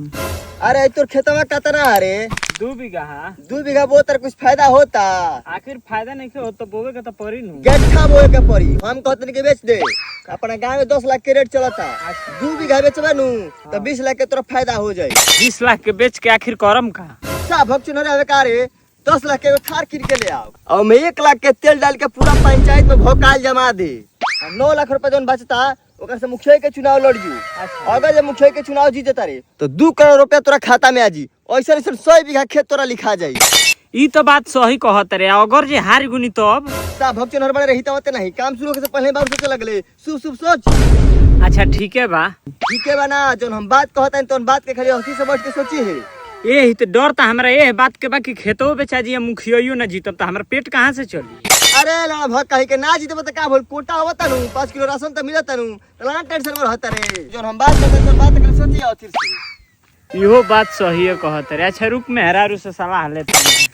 अरे तोर खेतवा कतना अरे 2 बीघा है। 2 बीघा बो तर कुछ फायदा होता। आखिर फायदा नहीं हो तो बोवे का तो परी नु। गट्ठा बोए के पड़ी हम कहते कि बेच दे। अपना गांव में 10 लाख के रेट चलता। 2 बीघा बेचबे नु तो 20 लाख के तोरा फायदा हो जाए। 20 लाख के बेच के आखिर करम का सा भक्चुन रे रे 10 लाख के थार किन के ले आओ और मैं 1 लाख के तेल डाल के पूरा पंचायत में भोकाल जमा दे। 9 लाख रुपए जोन बचता ओकर से मुखिया के चुनाव लड़जू। अगर जे मुखिया के चुनाव जीते तारे तो 2 करोड़ रुपया तोरा खाता में आजी। ऐसा 100 बीघा खेत तोरा लिखा जाई। ई तो बात सही कहत रे। अगर जे हार गुनी तो अब सा भक्चुन हर बड़े रही तो नहीं काम शुरू होने से पहले बार सोचे लगले शुभ सोच। अच्छा ठीक है बा। ठीक है बना जोन हम बात कहता है तो बात के खाली हंसी से बैठ के सोची है। ये तो डर था हमरा ये बात के बाकी खेतो बेचा जी मुखियो ना जीतब तो हमारा पेट कहाँ से चली। अरे ला भक कहि के ना जीते तो का बोल कोटा होता नु 5 किलो राशन तो मिलता नु ला टेंशन में रहता रे। जोन हम बात करते तो बात कर सोची और फिर से इहो बात सही है कहत रे। अच्छा रुक में हरारू से सलाह लेते हैं।